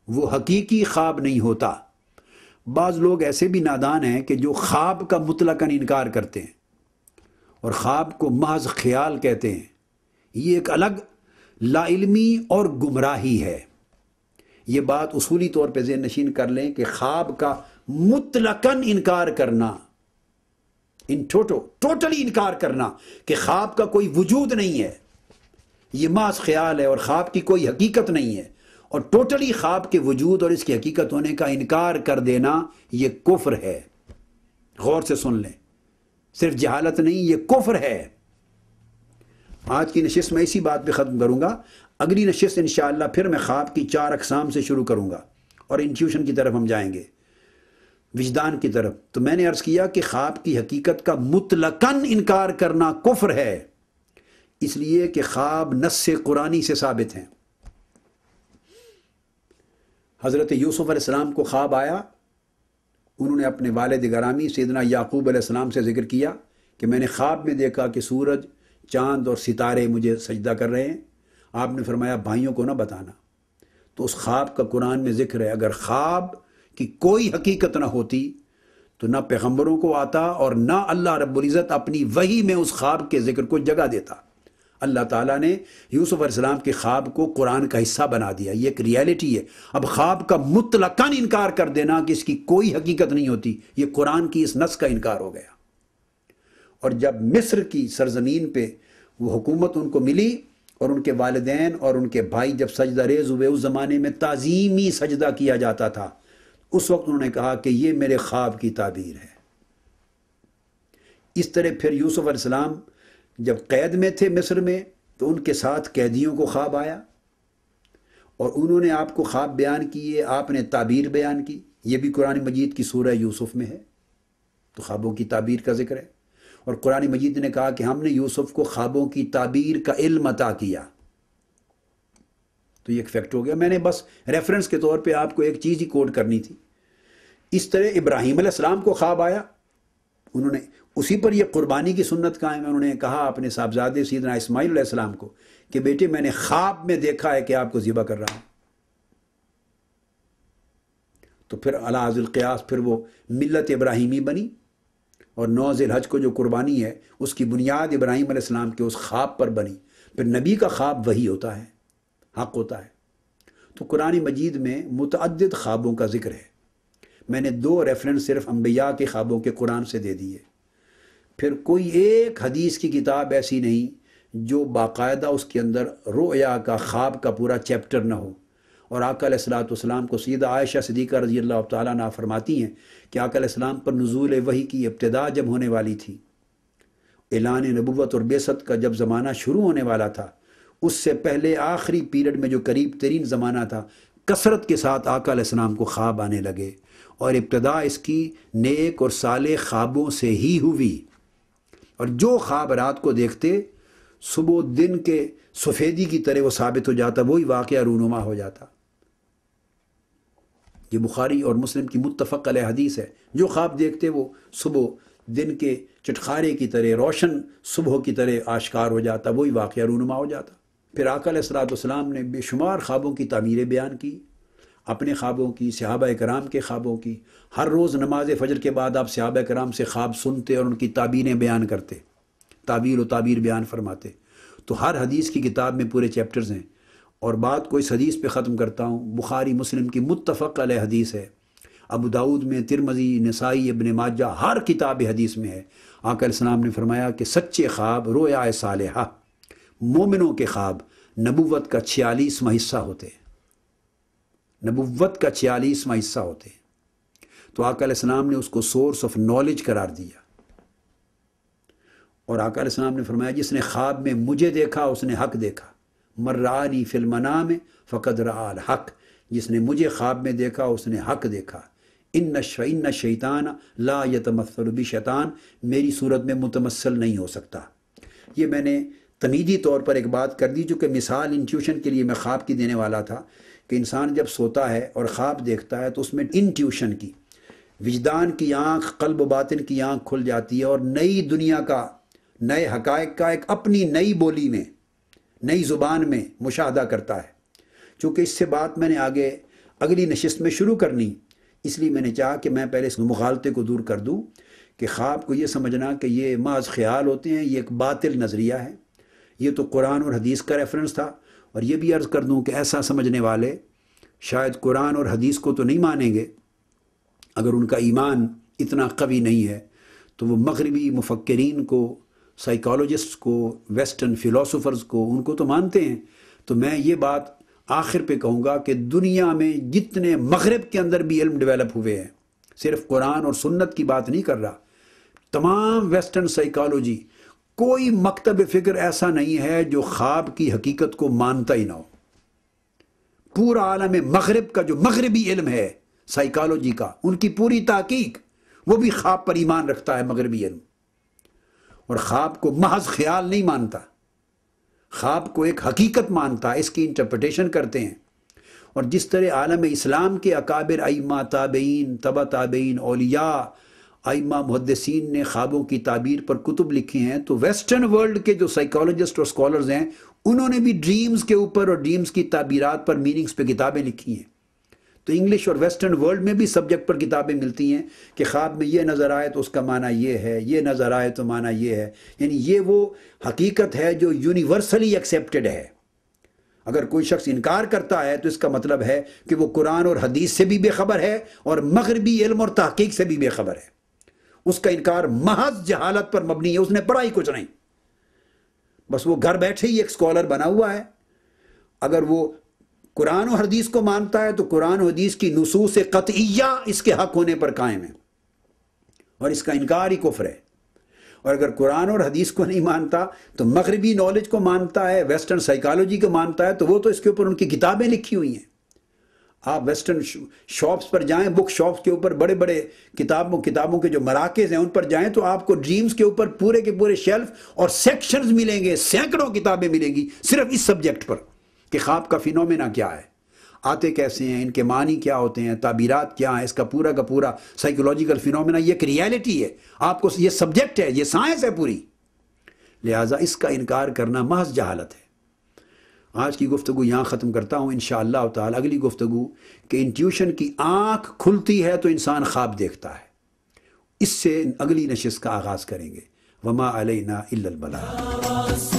وہ حقیقی خواب نہیں ہوتا۔ بعض لوگ ایسے بھی نادان ہیں کہ جو خواب کا مطلقاً انکار کرتے ہیں اور خواب کو محض خیال کہتے ہیں۔ یہ ایک الگ لا علمی اور گمراہی ہے۔ یہ بات اصولی طور پہ ذہن نشین کر لیں کہ خواب کا مطلقاً انکار کرنا، ٹوٹلی انکار کرنا کہ خواب کا کوئی وجود نہیں ہے، یہ محض خیال ہے اور خواب کی کوئی حقیقت نہیں ہے، اور ٹوٹلی خواب کے وجود اور اس کی حقیقت ہونے کا انکار کر دینا یہ کفر ہے۔ غور سے سن لیں، صرف جہالت نہیں، یہ کفر ہے۔ آج کی نشست میں اسی بات پہ ختم کروں گا۔ اگلی نشست انشاءاللہ پھر میں خواب کی 4 اقسام سے شروع کروں گا اور انٹیوشن کی طرف ہم جائیں گے، وجدان کی طرف۔ تو میں نے عرض کیا کہ خواب کی حقیقت کا مطلقاً انکار کرنا کفر ہے، اس لیے کہ خواب نص قرآنی سے ثابت ہیں۔ حضرت یوسف علیہ السلام کو خواب آیا، انہوں نے اپنے والد گرامی سیدنا یعقوب علیہ السلام سے ذکر کیا کہ میں نے خواب میں دیکھا کہ سورج، چاند اور ستارے مجھے سجدہ کر رہے ہیں۔ آپ نے فرمایا بھائیوں کو نہ بتانا۔ تو اس خواب کا قرآن میں ذکر ہے۔ اگر خواب کی کوئی حقیقت نہ ہوتی تو نہ پیغمبروں کو آتا اور نہ اللہ رب العزت اپنی وحی میں اس خواب کے ذکر کو جگہ دیتا۔ اللہ تعالیٰ نے یوسف علیہ السلام کے خواب کو قرآن کا حصہ بنا دیا، یہ ایک ریالٹی ہے۔ اب خواب کا مطلقاً انکار کر دینا کہ اس کی کوئی حقیقت نہیں ہوتی، یہ قرآن کی اس نص کا انکار ہو گیا۔ اور جب مصر کی سرزمین پہ وہ حکومت ان کو ملی اور ان کے والدین اور ان کے بھائی جب سجدہ ریز ہوئے، اس زمانے میں تعظیمی سجدہ کیا جاتا تھا، اس وقت انہوں نے کہا کہ یہ میرے خواب کی تعبیر ہے۔ اس طرح پھر یوسف علیہ السلام جب قید میں تھے مصر میں تو ان کے ساتھ قیدیوں کو خواب آیا اور انہوں نے آپ کو خواب بیان کیے، آپ نے تعبیر بیان کی۔ یہ بھی قرآن مجید کی سورہ یوسف میں ہے، تو خوابوں کی تعبیر کا ذکر ہے۔ اور قرآن مجید نے کہا کہ ہم نے یوسف کو خوابوں کی تعبیر کا علم عطا کیا۔ تو یہ ایک فیکٹ ہو گیا۔ میں نے بس ریفرنس کے طور پہ آپ کو ایک چیز ہی کوٹ کرنی تھی۔ اس طرح ابراہیم علیہ السلام کو خواب آیا، انہوں نے اسی پر یہ قربانی کی سنت قائم ہے۔ انہوں نے کہا اپنے صاحبزادے سیدنا اسماعیل علیہ السلام کو کہ بیٹے میں نے خواب میں دیکھا ہے کہ آپ کو ذبح کر رہا ہوں۔ تو پھر علی ذی القیاس پھر وہ ملت ابراہیمی بنی، اور 9 ذی الحج کو جو قربانی ہے اس کی بنیاد ابراہیم علیہ السلام کے اس خواب پر بنی۔ پھر نبی کا خواب وہی ہوتا ہے، حق ہوتا ہے۔ تو قرآن مجید میں متعدد خوابوں کا ذکر ہے۔ میں نے 2 ریفرنس صرف انبیاء کے خوابوں کے قرآن سے دے دیے۔ پھر کوئی ایک حدیث کی کتاب ایسی نہیں جو باقاعدہ اس کے اندر رؤیا کا، خواب کا پورا چیپٹر نہ ہو۔ اور آقا علیہ الصلوۃ والسلام کو سیدہ عائشہ صدیقہ رضی اللہ تعالیٰ عنہا فرماتی ہیں کہ آقا علیہ السلام پر نزول وحی کی ابتدا جب ہونے والی تھی، اعلان نبوت اور بعثت کا جب زمانہ شروع ہونے والا تھا، اس سے پہلے آخری پیریڈ میں جو قریب ترین زمانہ تھا، کثرت کے ساتھ آقا علیہ السلام کو خواب آنے لگے، اور ابتدا اس کی نیک اور صالح خوابوں سے ہی ہوئی۔ اور جو خواب رات کو دیکھتے، صبح دن کے سفیدی کی طرح وہ ثابت ہو جاتا، وہی واقعہ رونما ہو جاتا۔ یہ بخاری اور مسلم کی متفق علیہ حدیث ہے۔ جو خواب دیکھتے وہ صبح دن کے چٹخارے کی طرح، روشن صبح کی طرح آشکار ہو جاتا، وہی واقعہ رونما ہو جاتا۔ پھر آقا علیہ الصلوۃ والسلام نے بے شمار خوابوں کی تعبیریں بیان کی، اپنے خوابوں کی، صحابہ کرام کے خوابوں کی۔ ہر روز نماز فجر کے بعد آپ صحابہ کرام سے خواب سنتے اور ان کی تعبیریں بیان کرتے، تعبیر و تعبیر بیان فرماتے۔ تو ہر حدیث کی کتاب میں پورے چیپٹرز ہیں۔ اور بات کو اس حدیث پہ ختم کرتا ہوں، بخاری مسلم کی متفق علیہ حدیث ہے، ابو داؤد میں، ترمذی، نسائی، ابن ماجہ، ہر کتاب حدیث میں ہے۔ آقا علیہ السلام نے فرمایا کہ سچے خواب، رویا صالحہ، مومنوں کے خواب نبوت کا 46واں حصہ ہوتے ہیں، نبوت کا 46واں حصہ ہوتے ہیں۔ تو آقا علیہ السلام نے اس کو سورس آف نالج قرار دیا۔ اور آقا علیہ السلام نے فرمایا جس نے خواب میں مجھے دیکھا اس نے حق دیکھا، من رآنی فی المنام فقد رآ الحق، جس نے مجھے خواب میں دیکھا اس نے حق دیکھا۔ ان الشیطان لا یتمثل بشیطان، میری صورت میں متمثل نہیں ہو سکتا۔ یہ میں نے تمیدی طور پر ایک بات کر دی، جو کہ مثال انٹیوشن کے لیے میں خواب کی دینے والا تھا، کہ انسان جب سوتا ہے اور خواب دیکھتا ہے تو اس میں انٹیوشن کی، وجدان کی آنکھ، قلب و باطن کی آنکھ کھل جاتی ہے، اور نئی دنیا کا، نئے حقائق کا ایک اپنی نئی بولی میں، نئی زبان میں مشاہدہ کرتا ہے۔ چونکہ اس سے بات میں نے آگے اگلی نشست میں شروع کرنی، اس لیے میں نے چاہا کہ میں پہلے اس مغالطے کو دور کر دوں کہ خواب کو یہ سمجھنا کہ یہ محض خیال ہوتے ہیں، یہ ایک باطل نظریہ ہے۔ یہ تو قرآن اور حدیث کا ریفرنس تھا، اور یہ بھی عرض کر دوں کہ ایسا سمجھنے والے شاید قرآن اور حدیث کو تو نہیں مانیں گے، اگر ان کا ایمان اتنا قوی نہیں ہے تو وہ مغربی مفکرین کو، سائیکالوجسٹ کو، ویسٹرن فلاسفرز کو، ان کو تو مانتے ہیں۔ تو میں یہ بات آخر پہ کہوں گا کہ دنیا میں جتنے مغرب کے اندر بھی علم ڈیولپ ہوئے ہیں، صرف قرآن اور سنت کی بات نہیں کر رہا، تمام ویسٹرن سائیکالوجی، کوئی مکتب فکر ایسا نہیں ہے جو خواب کی حقیقت کو مانتا ہی نہ ہو۔ پورا عالم مغرب کا جو مغربی علم ہے سائیکالوجی کا، ان کی پوری تحقیق وہ بھی خواب پر ایمان رکھتا ہے، مغربی علم، اور خواب کو محض خیال نہیں مانتا، خواب کو ایک حقیقت مانتا ہے، اس کی انٹرپریٹیشن کرتے ہیں۔ اور جس طرح عالم اسلام کے اکابر ائمہ، تابعین، تبع تابعین، اولیاء، ائمہ محدثین نے خوابوں کی تعبیر پر کتب لکھی ہیں، تو ویسٹرن ورلڈ کے جو سائیکالوجسٹ اور اسکالرز ہیں انہوں نے بھی ڈریمز کے اوپر اور ڈریمز کی تعبیرات پر، میننگز پہ کتابیں لکھی ہیں۔ تو انگلش اور ویسٹرن ورلڈ میں بھی سبجیکٹ پر کتابیں ملتی ہیں کہ خواب میں یہ نظر آئے تو اس کا معنی یہ ہے، یہ نظر آئے تو معنی یہ ہے، یعنی یہ وہ حقیقت ہے جو یونیورسلی ایکسیپٹڈ ہے۔ اگر کوئی شخص انکار کرتا ہے تو اس کا مطلب ہے کہ وہ قرآن اور حدیث سے بھی بے خبر ہے اور مغربی علم اور تحقیق سے بھی بے خبر ہے۔ اس کا انکار محض جہالت پر مبنی ہے، اس نے پڑھا ہی کچھ نہیں، بس وہ گھر بیٹھے ہی ایک اسکالر بنا ہوا ہے۔ اگر وہ قرآن و حدیث کو مانتا ہے تو قرآن و حدیث کی نصوص قطعیہ اس کے حق ہونے پر قائم ہے، اور اس کا انکار ہی کفر ہے۔ اور اگر قرآن اور حدیث کو نہیں مانتا تو مغربی نالج کو مانتا ہے، ویسٹرن سائیکالوجی کو مانتا ہے، تو وہ تو اس کے اوپر ان کی کتابیں لکھی ہوئی ہیں۔ آپ ویسٹرن شاپس پر جائیں، بک شاپس کے اوپر بڑے بڑے کتابوں کے جو مراکز ہیں ان پر جائیں تو آپ کو ڈریمز کے اوپر پورے کے پورے شیلف اور سیکشنز ملیں گے، سینکڑوں کتابیں ملیں گی صرف اس سبجیکٹ پر کہ خواب کا فینومینا کیا ہے، آتے کیسے ہیں، ان کے معنی کیا ہوتے ہیں، تعبیرات کیا ہیں، اس کا پورا کا پورا سائیکولوجیکل فینومینا یہ ایک ریالٹی ہے، آپ کو یہ سبجیکٹ ہے، یہ سائنس ہے پوری، لہٰذا اس کا انکار کرنا محض جہالت ہے۔ آج کی گفتگو یہاں ختم کرتا ہوں، انشاءاللہ تعالی اگلی گفتگو کہ انٹیوشن کی آنکھ کھلتی ہے تو انسان خواب دیکھتا ہے، اس سے اگلی نشست کا آغاز کریں گے۔ وما علینا الا البلاغ۔